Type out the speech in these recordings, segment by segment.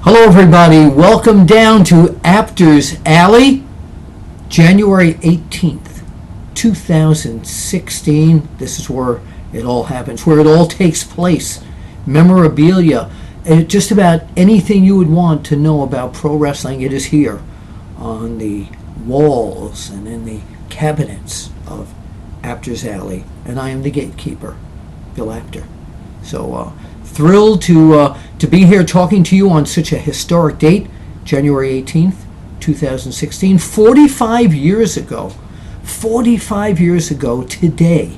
Hello everybody, welcome down to Apter's Alley, January 18th, 2016. This is where it all happens, where it all takes place. Memorabilia, and just about anything you would want to know about pro wrestling, it is here on the walls and in the cabinets of Apter's Alley. And I am the gatekeeper, Bill Apter. So, thrilled to be here talking to you on such a historic date, January 18th, 2016. 45 years ago today.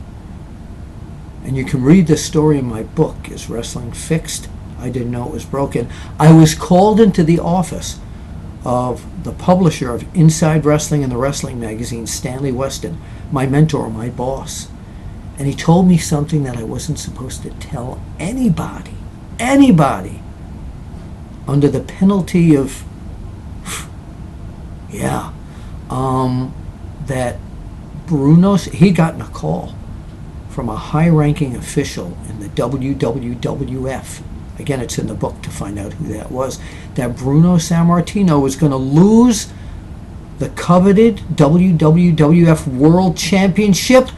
And you can read the story in my book, Is Wrestling Fixed? I Didn't Know It Was Broken. I was called into the office of the publisher of Inside Wrestling and the Wrestling magazine, Stanley Weston, my mentor, my boss. And he told me something that I wasn't supposed to tell anybody, under the penalty of, that he'd gotten a call from a high-ranking official in the WWWF. Again, it's in the book to find out who that was, that Bruno Sammartino was going to lose the coveted WWWF World Championship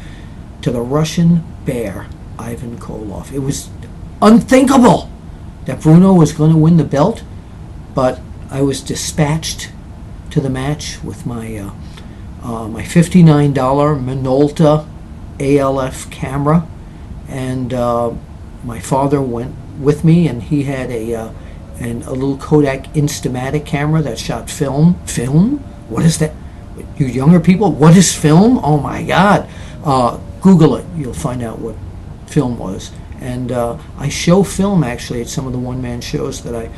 to the Russian bear, Ivan Koloff. It was unthinkable that Bruno was going to win the belt, but I was dispatched to the match with my my $59 Minolta ALF camera, and my father went with me, and he had a little Kodak Instamatic camera that shot film. Film? What is that? You younger people, what is film? Oh my God! Google it. You'll find out what film was. And I show film actually at some of the one-man shows that I've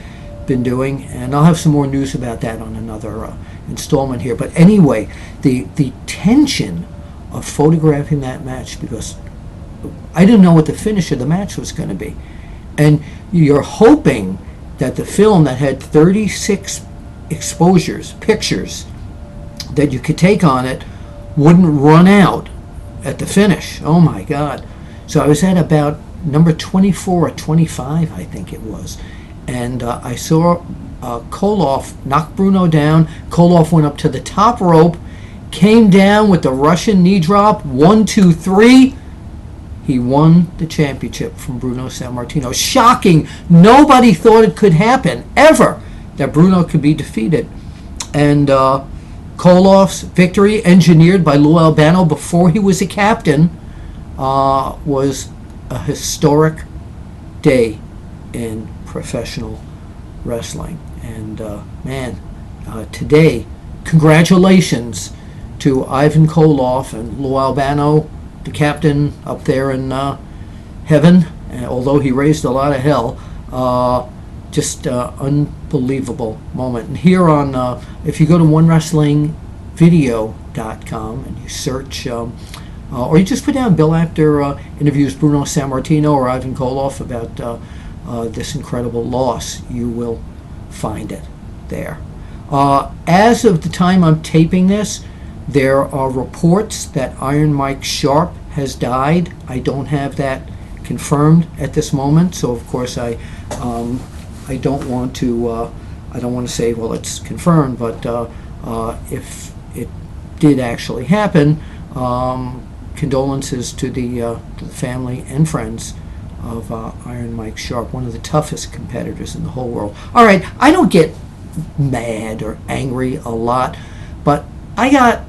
been doing, and I'll have some more news about that on another installment here. But anyway, the tension of photographing that match, because I didn't know what the finish of the match was going to be. And you're hoping that the film that had 36 pictures that you could take on it, wouldn't run out at the finish. Oh my God. So I was at about number 24 or 25, I think it was. And I saw Koloff knock Bruno down. Koloff went up to the top rope, came down with the Russian knee drop, 1, 2, 3. He won the championship from Bruno Sammartino. Shocking. Nobody thought it could happen, ever, that Bruno could be defeated. And Koloff's victory, engineered by Lou Albano before he was a captain, was a historic day in professional wrestling. And today, congratulations to Ivan Koloff and Lou Albano, the captain up there in heaven, although he raised a lot of hell. Just unbelievable moment. And here on, if you go to onewrestlingvideo.com and you search, or you just put down Bill Apter interviews Bruno Sammartino or Ivan Koloff about this incredible loss, you will find it there. As of the time I'm taping this, there are reports that Iron Mike Sharp has died. I don't have that confirmed at this moment, so of course I don't want to say, well, it's confirmed, but if it did actually happen, condolences to the family and friends of Iron Mike Sharp, one of the toughest competitors in the whole world. All right, I don't get mad or angry a lot, but I got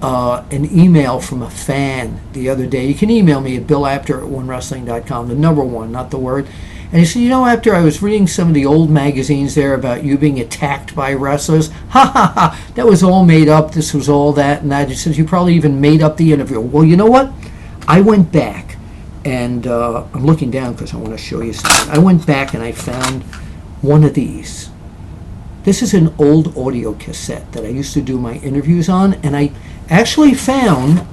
an email from a fan the other day. You can email me at billapter@onewrestling.com, the number one, not the word. And he said, Apter, I was reading some of the old magazines there about you being attacked by wrestlers. Ha ha ha, that was all made up. This was all that and that. He says, you probably even made up the interview. Well, you know what? I went back, and I'm looking down because I want to show you something. I went back and I found one of these. This is an old audio cassette that I used to do my interviews on, and I actually found,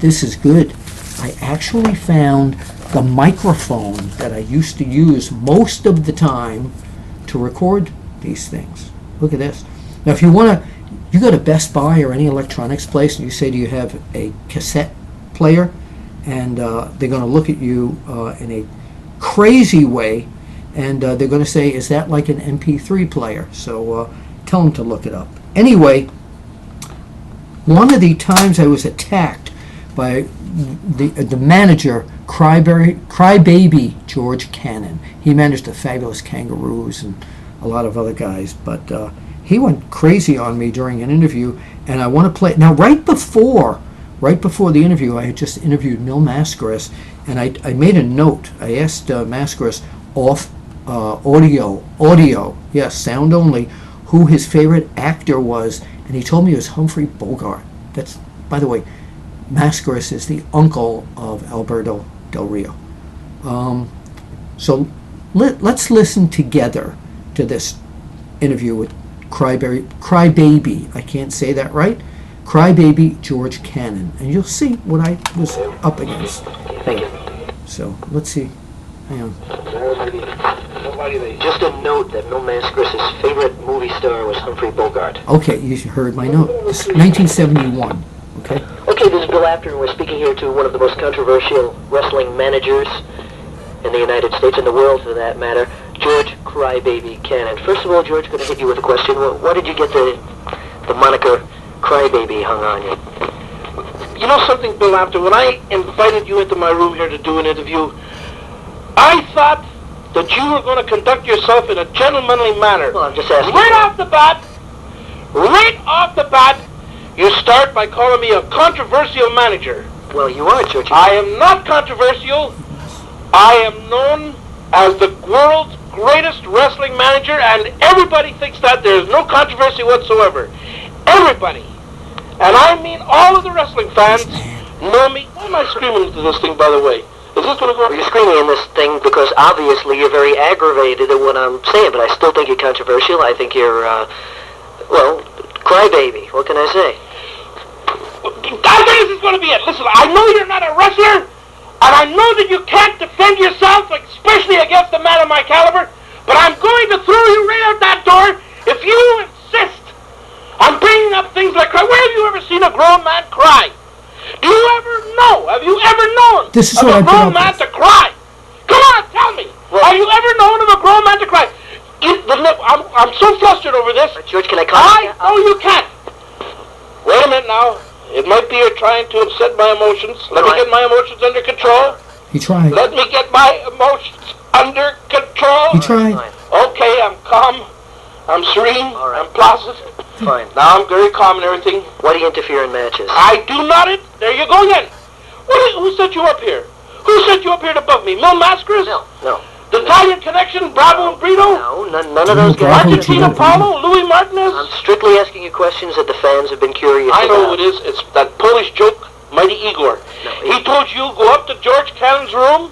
this is good. I actually found the microphone that I used to use most of the time to record these things. Look at this. Now, if you want to, you go to Best Buy or any electronics place and you say, do you have a cassette player? And they're going to look at you in a crazy way and they're going to say, is that like an MP3 player? So tell them to look it up. Anyway, one of the times I was attacked by the manager, Crybaby George Cannon. He managed the Fabulous Kangaroos and a lot of other guys, but he went crazy on me during an interview, and I want to play. Now, right before the interview, I had just interviewed Mil Mascaras, and I made a note. I asked Mascaras off audio, yes, sound only, who his favorite actor was, and he told me it was Humphrey Bogart. That's, by the way, Mascaras is the uncle of Alberto Del Rio. So let's listen together to this interview with Crybaby, I can't say that right, Crybaby George Cannon, and you'll see what I was up against. Thank you. So let's see. Hang on. Just a note that Mil Mascaras' favorite movie star was Humphrey Bogart. Okay, you heard my note. This is 1971. Okay. Okay, this is Bill Apter, and we're speaking here to one of the most controversial wrestling managers in the United States, and the world for that matter, George Crybaby Cannon. First of all, George, going to hit you with a question. Why did you get the moniker Crybaby hung on you? You know something, Bill Apter? When I invited you into my room here to do an interview, I thought that you were going to conduct yourself in a gentlemanly manner. Well, I'm just asking. Right off the bat, you start by calling me a controversial manager. Well, you are, George. I am not controversial. I am known as the world's greatest wrestling manager, and everybody thinks that. There is no controversy whatsoever. Everybody, and I mean all of the wrestling fans, know me. Why am I screaming into this thing, by the way? Is this going to go? Well, you're screaming in this thing because obviously you're very aggravated at what I'm saying, but I still think you're controversial. I think you're, Crybaby. What can I say? I think this is going to be it. Listen, I know you're not a wrestler, and I know that you can't defend yourself, especially against a man of my caliber, but I'm going to throw you right out that door if you insist on bringing up things like cry. Where have you ever seen a grown man cry? Do you ever know? Have you ever known This is of what a I put grown up man with. to cry? Come on, tell me. Well, have you ever known of a grown man to cry? I'm so flustered over this. George, can I comment? No, you can't. Wait a minute now. It might be you're trying to upset my emotions. Let me get my emotions under control. He tried. Let me get my emotions under control. He tried. Fine. Okay, I'm calm. I'm serene. All right. I'm placid. Fine. Now I'm very calm and everything. Why do you interfere in matches? I do not it. There you go again. Who set you up here? Who set you up here to bug me? Mil Mascaras? No. The Italian Connection? Bravo and Brito? No, none of those guys. Bravo, Argentina Brito. Paulo? Louis Martinez? I'm strictly asking you questions that the fans have been curious I know about. who it is. It's that Polish joke, Mighty Igor. No, He told you go up to George Cannon's room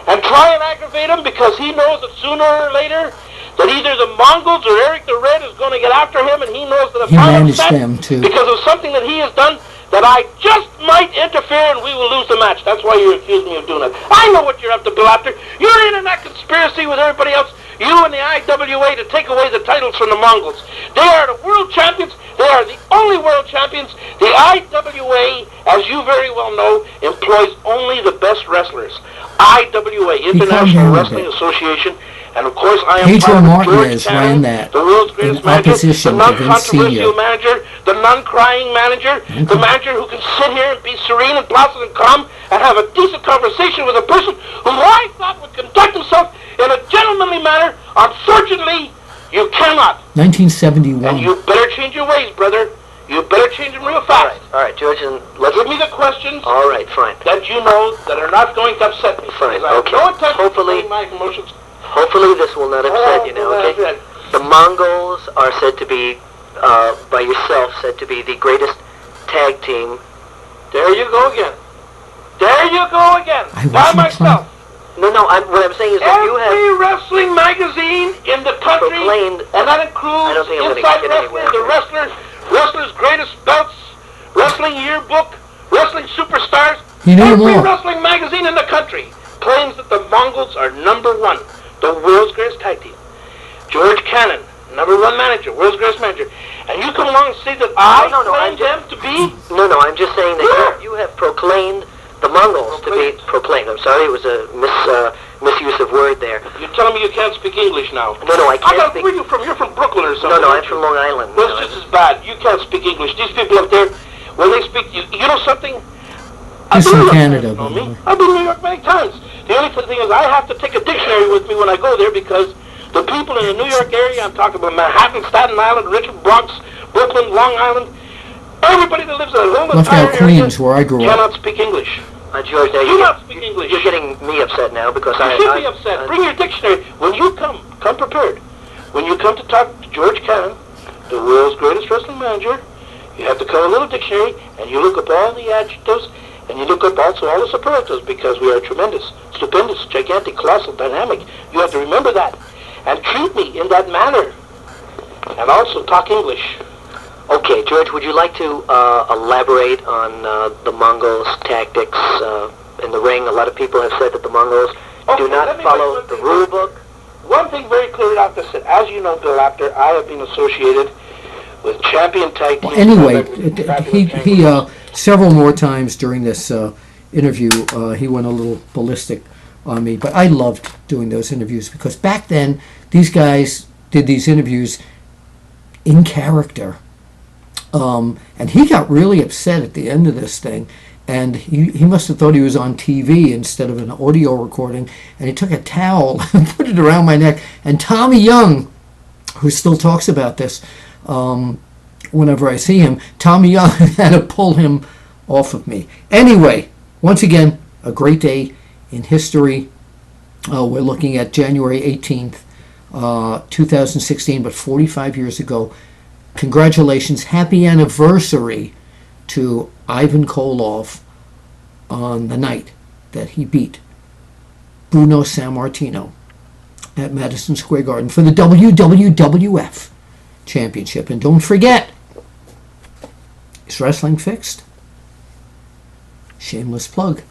and try and aggravate him because he knows that sooner or later that either the Mongols or Eric the Red is going to get after him, and he knows that if He I'm managed upset them, too. because of something that he has done, that I just might interfere and we will lose the match. That's why you accused me of doing it. I know what you're up to, Bill Apter. You're in that conspiracy with everybody else. You and the IWA to take away the titles from the Mongols. They are the world champions. They are the only world champions. The IWA, as you very well know, employs only the best wrestlers. IWA, International Wrestling Association. And of course, I am Pedro part of Martinez George Cannon, ran that the world's greatest in manager, opposition the to Vince Sr. non-controversial manager, the non-crying manager, the manager who can sit here and be serene and placid and calm and have a decent conversation with a person who I thought would conduct himself in a gentlemanly manner. Unfortunately, you cannot. 1971. And you better change your ways, brother. You better change them real fast. All right, George, and let's... Give me the questions All right, fine. that you know that are not going to upset me. Fine, Because I have okay. no intention of Hopefully- letting my emotions... Hopefully this will not upset you now, okay? okay? The Mongols are said to be, by yourself, said to be the greatest tag team. There you go again. There you go again. I By wasn't myself. No, what I'm saying is that you have Every wrestling magazine in the country, proclaimed... and that I includes don't think I'm gonna Inside get Wrestling, anywhere. the Wrestler's Greatest Belts, Wrestling Yearbook, Wrestling Superstars. He knew them Every all. wrestling magazine in the country claims that the Mongols are number one, the world's greatest tag team. George Cannon, number one manager, world's greatest manager. And you come along and say that I No, claimed I'm him to be... No, I'm just saying that you have proclaimed the Mongols to be proclaimed. I'm sorry, it was a misuse of word there. You're telling me you can't speak English now? No, I can't speak. Where are you from? You're from Brooklyn or something? No, I'm from Long Island. Well, it's just as bad. You can't speak English. These people up there, when they speak, you know something? He's from Canada, by the way. I've been to New York many times. The only thing is I have to take a dictionary with me when I go there because the people in the New York area, I'm talking about Manhattan, Staten Island, Richmond, Bronx, Brooklyn, Long Island, everybody that lives in that whole entire Left out Queens, where I grew up. cannot speak English. George, now Do not speak English. You're getting me upset now because You should be upset. Bring your dictionary. When you come prepared. When you come to talk to George Cannon, the world's greatest wrestling manager, you have to come a little dictionary and you look up all the adjectives and you look up also all the superlatives because we are tremendous, stupendous, gigantic, colossal, dynamic. You have to remember that and treat me in that manner and also talk English. Okay, George, would you like to elaborate on the Mongols' tactics in the ring? A lot of people have said that the Mongols do not follow the rule book. One thing very clear out there, said, as you know, Bill Apter, I have been associated with champion tag teams. Well, anyway, he several more times during this interview, he went a little ballistic on me. But I loved doing those interviews because back then, these guys did these interviews in character. And he got really upset at the end of this thing. And he must have thought he was on TV instead of an audio recording. And he took a towel and put it around my neck. And Tommy Young, who still talks about this whenever I see him, Tommy Young had to pull him off of me. Anyway, once again, a great day in history. We're looking at January 18th, 2016, but 45 years ago. Congratulations, happy anniversary to Ivan Koloff on the night that he beat Bruno Sammartino at Madison Square Garden for the WWWF Championship. And don't forget, is wrestling fixed? Shameless plug.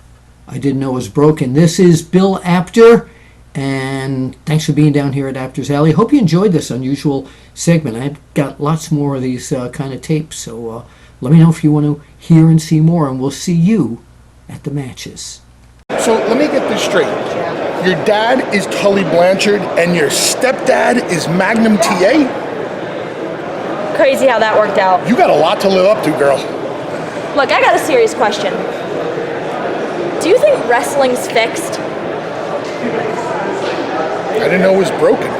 I didn't know it was broken. This is Bill Apter, and thanks for being down here at Apter's Alley. Hope you enjoyed this unusual segment. I've got lots more of these kind of tapes, so let me know if you want to hear and see more, and we'll see you at the matches. So let me get this straight. Your dad is Tully Blanchard, and your stepdad is Magnum TA? Crazy how that worked out. You got a lot to live up to, girl. Look, I got a serious question. Do you think wrestling's fixed? I didn't know it was broken.